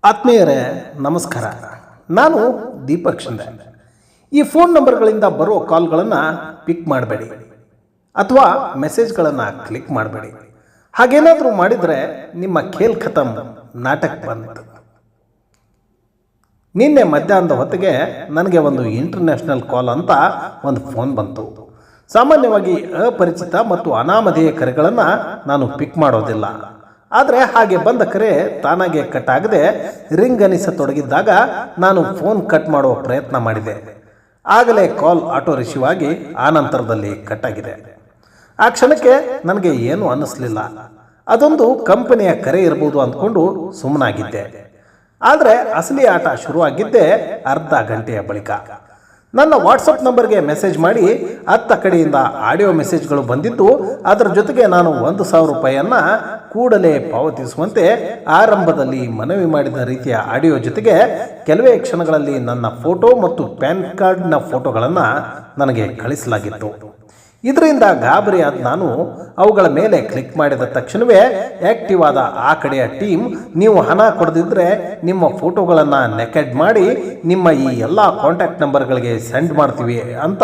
ಆತ್ಮೀಯರೇ ನಮಸ್ಕಾರ. ನಾನು ದೀಪಕ್ ಶಿಂದೆ. ಈ ಫೋನ್ ನಂಬರ್ಗಳಿಂದ ಬರೋ ಕಾಲ್ಗಳನ್ನು ಪಿಕ್ ಮಾಡಬೇಡಿ ಅಥವಾ ಮೆಸೇಜ್ಗಳನ್ನು ಕ್ಲಿಕ್ ಮಾಡಬೇಡಿ. ಹಾಗೇನಾದರೂ ಮಾಡಿದರೆ ನಿಮ್ಮ ಖೇಲ್ ಖತಮ್, ನಾಟಕ ಬಂತು. ನಿನ್ನೆ ಮಧ್ಯಾಹ್ನದ ಹೊತ್ತಿಗೆ ನನಗೆ ಒಂದು ಇಂಟರ್ನ್ಯಾಷನಲ್ ಕಾಲ್ ಅಂತ ಒಂದು ಫೋನ್ ಬಂತು. ಸಾಮಾನ್ಯವಾಗಿ ಅಪರಿಚಿತ ಮತ್ತು ಅನಾಮಧೇಯ ಕರೆಗಳನ್ನು ನಾನು ಪಿಕ್ ಮಾಡೋದಿಲ್ಲ. ಆದರೆ ಹಾಗೆ ಬಂದ ಕರೆ ತಾನಾಗೆ ಕಟ್ ಆಗದೆ ರಿಂಗ್ ಅನಿಸತೊಡಗಿದ್ದಾಗ ನಾನು ಫೋನ್ ಕಟ್ ಮಾಡುವ ಪ್ರಯತ್ನ ಮಾಡಿದೆ. ಆಗಲೇ ಕಾಲ್ ಆಟೋ ರಿಸೀವ್ ಆಗಿ ಆನಂತರದಲ್ಲಿ ಕಟ್ ಆಗಿದೆ. ಆ ಕ್ಷಣಕ್ಕೆ ನನಗೆ ಏನೂ ಅನ್ನಿಸ್ಲಿಲ್ಲ. ಅದೊಂದು ಕಂಪನಿಯ ಕರೆ ಇರಬಹುದು ಅಂದ್ಕೊಂಡು ಸುಮ್ಮನಾಗಿದ್ದೆ. ಆದರೆ ಅಸಲಿ ಆಟ ಶುರುವಾಗಿದ್ದೇ ಅರ್ಧ ಗಂಟೆಯ ಬಳಿಕ. ನನ್ನ ವಾಟ್ಸಪ್ ನಂಬರ್ಗೆ ಮೆಸೇಜ್ ಮಾಡಿ ಅತ್ತ ಕಡೆಯಿಂದ ಆಡಿಯೋ ಮೆಸೇಜ್ಗಳು ಬಂದಿದ್ದು, ಅದರ ಜೊತೆಗೆ ನಾನು 1,000 ರೂಪಾಯಿಯನ್ನು ಕೂಡಲೇ ಪಾವತಿಸುವಂತೆ ಆರಂಭದಲ್ಲಿ ಮನವಿ ಮಾಡಿದ ರೀತಿಯ ಆಡಿಯೋ ಜೊತೆಗೆ ಕೆಲವೇ ಕ್ಷಣಗಳಲ್ಲಿ ನನ್ನ ಫೋಟೋ ಮತ್ತು ಪ್ಯಾನ್ ಕಾರ್ಡ್ನ ಫೋಟೋಗಳನ್ನು ನನಗೆ ಕಳಿಸಲಾಗಿತ್ತು. ಇದರಿಂದ ಗಾಬರಿಯಾದ ನಾನು ಅವುಗಳ ಮೇಲೆ ಕ್ಲಿಕ್ ಮಾಡಿದ ತಕ್ಷಣವೇ ಆ್ಯಕ್ಟಿವ್ ಆದ ಆ ಕಡೆಯ ಟೀಮ್, ನೀವು ಹಣ ಕೊಡದಿದ್ದರೆ ನಿಮ್ಮ ಫೋಟೋಗಳನ್ನು ನೆಕೆಡ್ ಮಾಡಿ ನಿಮ್ಮ ಈ ಎಲ್ಲ ಕಾಂಟ್ಯಾಕ್ಟ್ ನಂಬರ್ಗಳಿಗೆ ಸೆಂಡ್ ಮಾಡ್ತೀವಿ ಅಂತ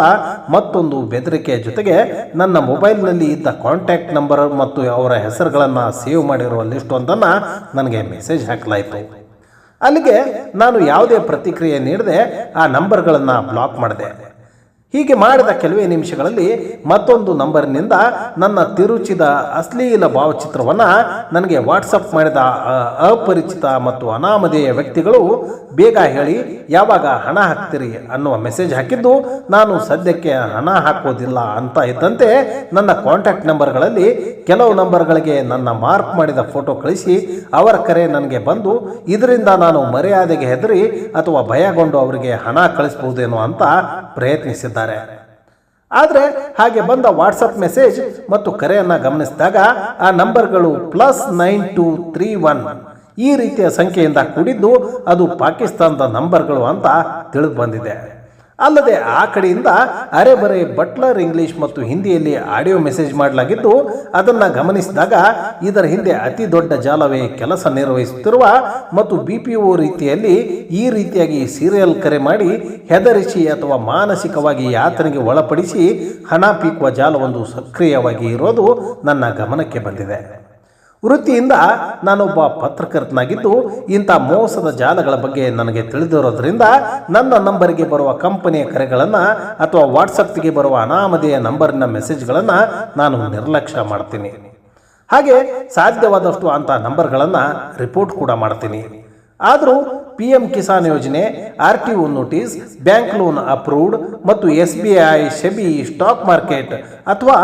ಮತ್ತೊಂದು ಬೆದರಿಕೆಯ ಜೊತೆಗೆ ನನ್ನ ಮೊಬೈಲ್ನಲ್ಲಿ ಇದ್ದ ಕಾಂಟ್ಯಾಕ್ಟ್ ನಂಬರ್ ಮತ್ತು ಅವರ ಹೆಸರುಗಳನ್ನು ಸೇವ್ ಮಾಡಿರುವ ಲಿಸ್ಟ್ ಒಂದನ್ನು ನನಗೆ ಮೆಸೇಜ್ ಹಾಕಲಾಯಿತು. ಅಲ್ಲಿಗೆ ನಾನು ಯಾವುದೇ ಪ್ರತಿಕ್ರಿಯೆ ನೀಡದೆ ಆ ನಂಬರ್ಗಳನ್ನು ಬ್ಲಾಕ್ ಮಾಡಿದೆ. ಹೀಗೆ ಮಾಡಿದ ಕೆಲವೇ ನಿಮಿಷಗಳಲ್ಲಿ ಮತ್ತೊಂದು ನಂಬರ್ನಿಂದ ನನ್ನ ತಿರುಚಿದ ಅಶ್ಲೀಲ ಭಾವಚಿತ್ರವನ್ನು ನನಗೆ ವಾಟ್ಸಪ್ ಮಾಡಿದ ಅಪರಿಚಿತ ಮತ್ತು ಅನಾಮಧೇಯ ವ್ಯಕ್ತಿಗಳು, ಬೇಗ ಹೇಳಿ ಯಾವಾಗ ಹಣ ಹಾಕ್ತೀರಿ ಅನ್ನುವ ಮೆಸೇಜ್ ಹಾಕಿದ್ದು. ನಾನು ಸದ್ಯಕ್ಕೆ ಹಣ ಹಾಕೋದಿಲ್ಲ ಅಂತ ಇದ್ದಂತೆ ನನ್ನ ಕಾಂಟ್ಯಾಕ್ಟ್ ನಂಬರ್ಗಳಲ್ಲಿ ಕೆಲವು ನಂಬರ್ಗಳಿಗೆ ನನ್ನ ಮಾರ್ಕ್ ಮಾಡಿದ ಫೋಟೋ ಕಳಿಸಿ ಅವರ ಕರೆ ನನಗೆ ಬಂದು, ಇದರಿಂದ ನಾನು ಮರ್ಯಾದೆಗೆ ಹೆದರಿ ಅಥವಾ ಭಯಗೊಂಡು ಅವರಿಗೆ ಹಣ ಕಳಿಸಬಹುದೇನೋ ಅಂತ ಪ್ರಯತ್ನಿಸಿದ್ದೆ. ಆದರೆ ಹಾಗೆ ಬಂದ ವಾಟ್ಸಪ್ ಮೆಸೇಜ್ ಮತ್ತು ಕರೆಯನ್ನು ಗಮನಿಸಿದಾಗ ಆ ನಂಬರ್ಗಳು +9231 ಈ ರೀತಿಯ ಸಂಖ್ಯೆಯಿಂದ ಕೂಡಿದ್ದು ಅದು ಪಾಕಿಸ್ತಾನದ ನಂಬರ್ಗಳು ಅಂತ ತಿಳಿದು ಬಂದಿದೆ. ಅಲ್ಲದೆ ಆ ಕಡೆಯಿಂದ ಅರೆಬರೆ ಬಟ್ಲರ್ ಇಂಗ್ಲಿಷ್ ಮತ್ತು ಹಿಂದಿಯಲ್ಲಿ ಆಡಿಯೋ ಮೆಸೇಜ್ ಮಾಡಲಾಗಿದ್ದು, ಅದನ್ನು ಗಮನಿಸಿದಾಗ ಇದರ ಹಿಂದೆ ಅತಿ ದೊಡ್ಡ ಜಾಲವೇ ಕೆಲಸ ನಿರ್ವಹಿಸುತ್ತಿರುವ ಮತ್ತು BPO ರೀತಿಯಲ್ಲಿ ಈ ರೀತಿಯಾಗಿ ಸೀರಿಯಲ್ ಕರೆ ಮಾಡಿ ಹೆದರಿಸಿ ಅಥವಾ ಮಾನಸಿಕವಾಗಿ ಯಾತನೆಗೆ ಒಳಪಡಿಸಿ ಹಣ ಪೀಕುವ ಜಾಲವೊಂದು ಸಕ್ರಿಯವಾಗಿ ಇರೋದು ನನ್ನ ಗಮನಕ್ಕೆ ಬಂದಿದೆ. ವೃತ್ತಿಯಿಂದ ನಾನೊಬ್ಬ ಪತ್ರಕರ್ತನಾಗಿದ್ದು ಇಂಥ ಮೋಸದ ಜಾಲಗಳ ಬಗ್ಗೆ ನನಗೆ ತಿಳಿದಿರೋದ್ರಿಂದ ನನ್ನ ನಂಬರಿಗೆ ಬರುವ ಕಂಪನಿಯ ಕರೆಗಳನ್ನು ಅಥವಾ ವಾಟ್ಸಪ್ಗೆ ಬರುವ ಅನಾಮಧೇಯ ನಂಬರಿನ ಮೆಸೇಜ್ಗಳನ್ನು ನಾನು ನಿರ್ಲಕ್ಷ್ಯ ಮಾಡ್ತೀನಿ. ಹಾಗೆ ಸಾಧ್ಯವಾದಷ್ಟು ಅಂಥ ನಂಬರ್ಗಳನ್ನು ರಿಪೋರ್ಟ್ ಕೂಡ ಮಾಡ್ತೀನಿ. ಆದರೂ PM ಕಿಸಾನ್ ಯೋಜನೆ, RTO notice, bank loan approved ಮತ್ತು SBI, SEBI, ಸ್ಟಾಕ್ ಮಾರ್ಕೆಟ್ ಅಥವಾ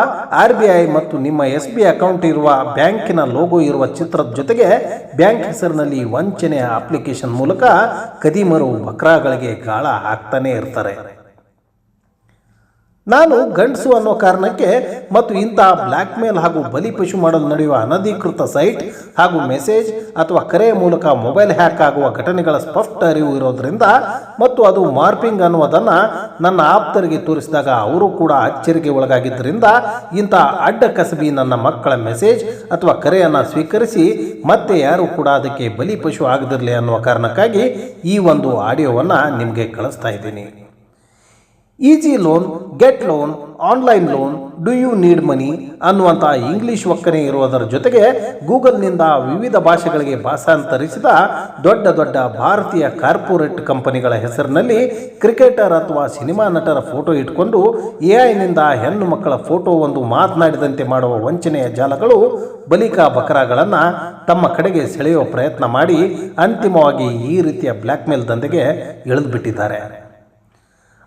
RBI ಮತ್ತು ನಿಮ್ಮ SBI ಅಕೌಂಟ್ ಇರುವ ಬ್ಯಾಂಕಿನ ಲೋಗೋ ಇರುವ ಚಿತ್ರದ ಜೊತೆಗೆ ಬ್ಯಾಂಕ್ ಹೆಸರಿನಲ್ಲಿ ವಂಚನೆಯ ಅಪ್ಲಿಕೇಶನ್ ಮೂಲಕ ಕದಿಮರು ಬಕ್ರಾಗಳಿಗೆ ಗಾಳ ಹಾಕ್ತಾನೆ ಇರ್ತಾರೆ. ನಾನು ಗಂಡಸು ಅನ್ನೋ ಕಾರಣಕ್ಕೆ ಮತ್ತು ಇಂಥ ಬ್ಲ್ಯಾಕ್ ಮೇಲ್ ಹಾಗೂ ಬಲಿಪಶು ಮಾಡಲು ನಡೆಯುವ ಅನಧಿಕೃತ ಸೈಟ್ ಹಾಗೂ ಮೆಸೇಜ್ ಅಥವಾ ಕರೆಯ ಮೂಲಕ ಮೊಬೈಲ್ ಹ್ಯಾಕ್ ಆಗುವ ಘಟನೆಗಳ ಸ್ಪಷ್ಟ ಅರಿವು ಇರೋದ್ರಿಂದ ಮತ್ತು ಅದು ಮಾರ್ಪಿಂಗ್ ಅನ್ನುವುದನ್ನು ನನ್ನ ಆಪ್ತರಿಗೆ ತೋರಿಸಿದಾಗ ಅವರು ಕೂಡ ಅಚ್ಚರಿಗೆ ಒಳಗಾಗಿದ್ದರಿಂದ ಇಂಥ ಅಡ್ಡ ಕಸಬಿ ನನ್ನ ಮಕ್ಕಳ ಮೆಸೇಜ್ ಅಥವಾ ಕರೆಯನ್ನು ಸ್ವೀಕರಿಸಿ ಮತ್ತೆ ಯಾರು ಕೂಡ ಅದಕ್ಕೆ ಬಲಿಪಶು ಆಗದಿರಲಿ ಅನ್ನುವ ಕಾರಣಕ್ಕಾಗಿ ಈ ಒಂದು ಆಡಿಯೋವನ್ನು ನಿಮಗೆ ಕಳಿಸ್ತಾ ಇದ್ದೀನಿ. Easy loan, get loan, online loan, do you need money ಅನ್ನುವಂಥ ಇಂಗ್ಲಿಷ್ ಒಕ್ಕಣೆ ಇರುವುದರ ಜೊತೆಗೆ ಗೂಗಲ್ನಿಂದ ವಿವಿಧ ಭಾಷೆಗಳಿಗೆ ಭಾಷಾಂತರಿಸಿದ ದೊಡ್ಡ ದೊಡ್ಡ ಭಾರತೀಯ ಕಾರ್ಪೊರೇಟ್ ಕಂಪನಿಗಳ ಹೆಸರಿನಲ್ಲಿ ಕ್ರಿಕೆಟರ್ ಅಥವಾ ಸಿನಿಮಾ ನಟರ ಫೋಟೋ ಇಟ್ಕೊಂಡು AIನಿಂದ ಹೆಣ್ಣು ಮಕ್ಕಳ ಫೋಟೋ ಒಂದು ಮಾತನಾಡಿದಂತೆ ಮಾಡುವ ವಂಚನೆಯ ಜಾಲಗಳು ಬಲಿಕ ಬಕರಾಗಳನ್ನು ತಮ್ಮ ಕಡೆಗೆ ಸೆಳೆಯುವ ಪ್ರಯತ್ನ ಮಾಡಿ ಅಂತಿಮವಾಗಿ ಈ ರೀತಿಯ ಬ್ಲ್ಯಾಕ್ ಮೇಲ್ ದಂಧೆಗೆ ಇಳಿದುಬಿಟ್ಟಿದ್ದಾರೆ.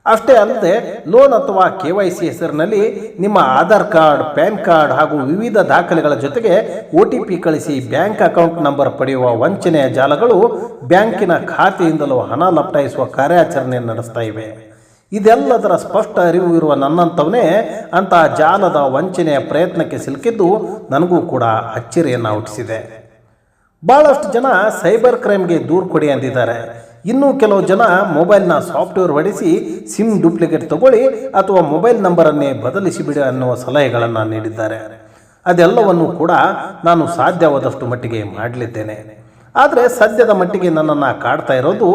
ಅಷ್ಟೇ ಅಲ್ಲದೆ ಲೋನ್ ಅಥವಾ KYC ಹೆಸರಿನಲ್ಲಿ ನಿಮ್ಮ ಆಧಾರ್ ಕಾರ್ಡ್, ಪ್ಯಾನ್ ಕಾರ್ಡ್ ಹಾಗೂ ವಿವಿಧ ದಾಖಲೆಗಳ ಜೊತೆಗೆ OTP ಕಳಿಸಿ ಬ್ಯಾಂಕ್ ಅಕೌಂಟ್ ನಂಬರ್ ಪಡೆಯುವ ವಂಚನೆಯ ಜಾಲಗಳು ಬ್ಯಾಂಕಿನ ಖಾತೆಯಿಂದಲೂ ಹಣ ಲಪಟಾಯಿಸುವ ಕಾರ್ಯಾಚರಣೆ ನಡೆಸ್ತಾ ಇವೆ. ಇದೆಲ್ಲದರ ಸ್ಪಷ್ಟ ಅರಿವು ಇರುವ ನನ್ನಂಥವನೇ ಅಂತಹ ಜಾಲದ ವಂಚನೆಯ ಪ್ರಯತ್ನಕ್ಕೆ ಸಿಲುಕಿದ್ದು ನನಗೂ ಕೂಡ ಅಚ್ಚರಿಯನ್ನು ಹುಟ್ಟಿಸಿದೆ. ಭಾಳಷ್ಟು ಜನ ಸೈಬರ್ ಕ್ರೈಮ್ಗೆ ದೂರು ಕೊಡಿ ಅಂದಿದ್ದಾರೆ. ಇನ್ನೂ ಕೆಲವು ಜನ ಮೊಬೈಲ್ನ ಸಾಫ್ಟ್ವೇರ್ ಹೊಡೆಸಿ ಸಿಮ್ ಡೂಪ್ಲಿಕೇಟ್ ತಗೊಳ್ಳಿ ಅಥವಾ ಮೊಬೈಲ್ ನಂಬರನ್ನೇ ಬದಲಿಸಿ ಬಿಡಿ ಅನ್ನುವ ಸಲಹೆಗಳನ್ನು ನೀಡಿದ್ದಾರೆ. ಅದೆಲ್ಲವನ್ನು ಕೂಡ ನಾನು ಸಾಧ್ಯವಾದಷ್ಟು ಮಟ್ಟಿಗೆ ಮಾಡಲಿದ್ದೇನೆ. ಆದರೆ ಸದ್ಯದ ಮಟ್ಟಿಗೆ ನನ್ನನ್ನು ಕಾಡ್ತಾ ಇರೋದು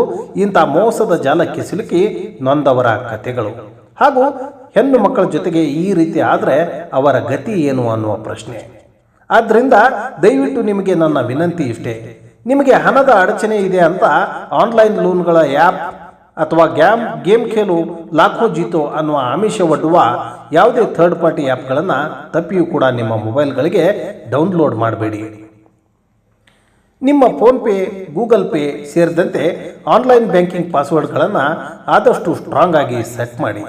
ಇಂಥ ಮೋಸದ ಜಾಲಕ್ಕೆ ಸಿಲುಕಿ ನೊಂದವರ ಕಥೆಗಳು ಹಾಗೂ ಹೆಣ್ಣು ಮಕ್ಕಳ ಜೊತೆಗೆ ಈ ರೀತಿ ಆದರೆ ಅವರ ಗತಿ ಏನು ಅನ್ನುವ ಪ್ರಶ್ನೆ. ಆದ್ದರಿಂದ ದಯವಿಟ್ಟು ನಿಮಗೆ ನನ್ನ ವಿನಂತಿ ಇಷ್ಟೇ, ನಿಮಗೆ ಹಣದ ಅಡಚಣೆ ಇದೆ ಅಂತ ಆನ್ಲೈನ್ ಲೋನ್ಗಳ ಆ್ಯಪ್ ಅಥವಾ ಗೇಮ್ ಖೇಲು ಲಾಖೋ ಜೀತೋ ಅನ್ನುವ ಆಮಿಷ ಒಡ್ಡುವ ಯಾವುದೇ ಥರ್ಡ್ ಪಾರ್ಟಿ ಆ್ಯಪ್ಗಳನ್ನು ತಪ್ಪಿಯೂ ಕೂಡ ನಿಮ್ಮ ಮೊಬೈಲ್ಗಳಿಗೆ ಡೌನ್ಲೋಡ್ ಮಾಡಬೇಡಿ. ನಿಮ್ಮ ಫೋನ್ಪೇ, ಗೂಗಲ್ ಪೇ ಸೇರಿದಂತೆ ಆನ್ಲೈನ್ ಬ್ಯಾಂಕಿಂಗ್ ಪಾಸ್ವರ್ಡ್ಗಳನ್ನು ಆದಷ್ಟು ಸ್ಟ್ರಾಂಗ್ ಆಗಿ ಸೆಟ್ ಮಾಡಿ.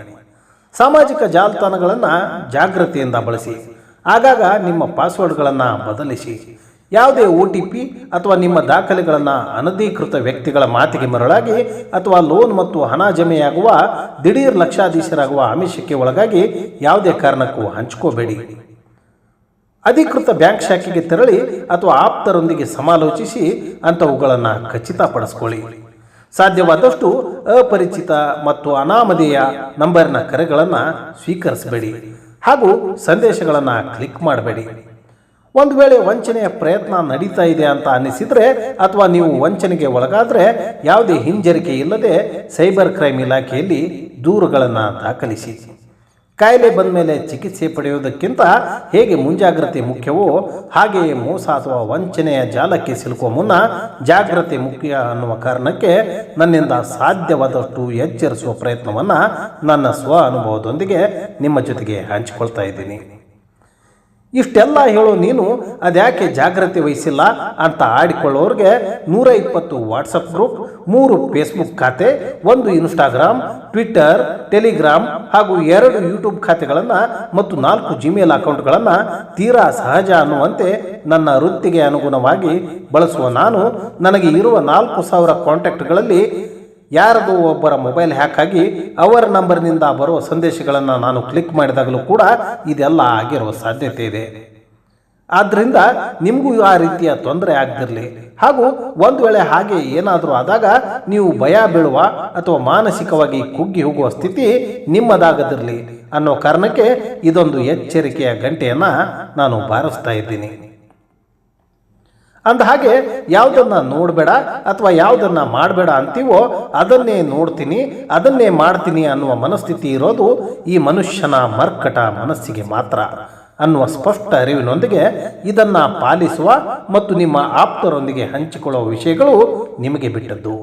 ಸಾಮಾಜಿಕ ಜಾಲತಾಣಗಳನ್ನು ಜಾಗೃತಿಯಿಂದ ಬಳಸಿ. ಆಗಾಗ ನಿಮ್ಮ ಪಾಸ್ವರ್ಡ್ಗಳನ್ನು ಬದಲಿಸಿ. ಯಾವುದೇ OTP ಅಥವಾ ನಿಮ್ಮ ದಾಖಲೆಗಳನ್ನು ಅನಧಿಕೃತ ವ್ಯಕ್ತಿಗಳ ಮಾತಿಗೆ ಮರಳಾಗಿ ಅಥವಾ ಲೋನ್ ಮತ್ತು ಹಣ ಜಮೆಯಾಗುವ ದಿಢೀರ್ ಲಕ್ಷಾಧೀಶರಾಗುವ ಆಮಿಷಕ್ಕೆ ಒಳಗಾಗಿ ಯಾವುದೇ ಕಾರಣಕ್ಕೂ ಹಂಚ್ಕೋಬೇಡಿ. ಅಧಿಕೃತ ಬ್ಯಾಂಕ್ ಶಾಖೆಗೆ ತೆರಳಿ ಅಥವಾ ಆಪ್ತರೊಂದಿಗೆ ಸಮಾಲೋಚಿಸಿ ಅಂಥವುಗಳನ್ನು ಖಚಿತಪಡಿಸಿಕೊಳ್ಳಿ. ಸಾಧ್ಯವಾದಷ್ಟು ಅಪರಿಚಿತ ಮತ್ತು ಅನಾಮಧೇಯ ನಂಬರ್ನ ಕರೆಗಳನ್ನು ಸ್ವೀಕರಿಸಬೇಡಿ ಹಾಗೂ ಸಂದೇಶಗಳನ್ನು ಕ್ಲಿಕ್ ಮಾಡಬೇಡಿ. ಒಂದು ವೇಳೆ ವಂಚನೆಯ ಪ್ರಯತ್ನ ನಡೀತಾ ಇದೆ ಅಂತ ಅನ್ನಿಸಿದರೆ ಅಥವಾ ನೀವು ವಂಚನೆಗೆ ಒಳಗಾದರೆ ಯಾವುದೇ ಹಿಂಜರಿಕೆ ಇಲ್ಲದೆ ಸೈಬರ್ ಕ್ರೈಮ್ ಇಲಾಖೆಯಲ್ಲಿ ದೂರುಗಳನ್ನು ದಾಖಲಿಸಿ. ಕಾಯಿಲೆ ಬಂದ ಮೇಲೆ ಚಿಕಿತ್ಸೆ ಪಡೆಯುವುದಕ್ಕಿಂತ ಹೇಗೆ ಮುಂಜಾಗ್ರತೆ ಮುಖ್ಯವೋ ಹಾಗೆಯೇ ಮೋಸ ಅಥವಾ ವಂಚನೆಯ ಜಾಲಕ್ಕೆ ಸಿಲುಕುವ ಮುನ್ನ ಜಾಗ್ರತೆ ಮುಖ್ಯ ಅನ್ನುವ ಕಾರಣಕ್ಕೆ ನನ್ನಿಂದ ಸಾಧ್ಯವಾದಷ್ಟು ಎಚ್ಚರಿಸುವ ಪ್ರಯತ್ನವನ್ನು ನನ್ನ ಸ್ವ ಅನುಭವದೊಂದಿಗೆ ನಿಮ್ಮ ಜೊತೆಗೆ ಹಂಚಿಕೊಳ್ತಾ ಇದ್ದೀನಿ. ಇಷ್ಟೆಲ್ಲ ಹೇಳೋ ನೀನು ಅದ್ಯಾಕೆ ಜಾಗ್ರತೆ ವಹಿಸಿಲ್ಲ ಅಂತ ಆಡಿಕೊಳ್ಳೋರಿಗೆ 120 ವಾಟ್ಸಪ್ ಗ್ರೂಪ್, 3 ಫೇಸ್ಬುಕ್ ಖಾತೆ, 1 ಇನ್ಸ್ಟಾಗ್ರಾಮ್, ಟ್ವಿಟ್ಟರ್, ಟೆಲಿಗ್ರಾಮ್ ಹಾಗೂ 2 ಯೂಟ್ಯೂಬ್ ಖಾತೆಗಳನ್ನು ಮತ್ತು 4 ಜಿಮೇಲ್ ಅಕೌಂಟ್ಗಳನ್ನು ತೀರಾ ಸಹಜ ಅನ್ನುವಂತೆ ನನ್ನ ವೃತ್ತಿಗೆ ಅನುಗುಣವಾಗಿ ಬಳಸುವ ನಾನು ನನಗೆ ಇರುವ 4000 ಕಾಂಟ್ಯಾಕ್ಟ್ಗಳಲ್ಲಿ ಯಾರದೋ ಒಬ್ಬರ ಮೊಬೈಲ್ ಹ್ಯಾಕ್ ಆಗಿ ಅವರ ನಂಬರ್ನಿಂದ ಬರುವ ಸಂದೇಶಗಳನ್ನು ನಾನು ಕ್ಲಿಕ್ ಮಾಡಿದಾಗಲೂ ಕೂಡ ಇದೆಲ್ಲ ಆಗಿರುವ ಸಾಧ್ಯತೆ ಇದೆ. ಆದ್ದರಿಂದ ನಿಮಗೂ ಆ ರೀತಿಯ ತೊಂದರೆ ಆಗದಿರಲಿ ಹಾಗೂ ಒಂದು ವೇಳೆ ಹಾಗೆ ಏನಾದರೂ ಆದಾಗ ನೀವು ಭಯ ಬೀಳುವ ಅಥವಾ ಮಾನಸಿಕವಾಗಿ ಕುಗ್ಗಿ ಹೋಗುವ ಸ್ಥಿತಿ ನಿಮ್ಮದಾಗದಿರಲಿ ಅನ್ನೋ ಕಾರಣಕ್ಕೆ ಇದೊಂದು ಎಚ್ಚರಿಕೆಯ ಗಂಟೆಯನ್ನು ನಾನು ಬಾರಿಸ್ತಾ ಇದ್ದೀನಿ. ಅಂದ ಹಾಗೆ ಯಾವುದನ್ನು ನೋಡಬೇಡ ಅಥವಾ ಯಾವುದನ್ನು ಮಾಡಬೇಡ ಅಂತೀವೋ ಅದನ್ನೇ ನೋಡ್ತೀನಿ, ಅದನ್ನೇ ಮಾಡ್ತೀನಿ ಅನ್ನುವ ಮನಸ್ಥಿತಿ ಇರೋದು ಈ ಮನುಷ್ಯನ ಮರ್ಕಟ ಮನಸ್ಸಿಗೆ ಮಾತ್ರ ಅನ್ನುವ ಸ್ಪಷ್ಟ ಅರಿವಿನೊಂದಿಗೆ ಇದನ್ನು ಪಾಲಿಸುವ ಮತ್ತು ನಿಮ್ಮ ಆಪ್ತರೊಂದಿಗೆ ಹಂಚಿಕೊಳ್ಳುವ ವಿಷಯಗಳು ನಿಮಗೆ ಬಿಟ್ಟದ್ದು.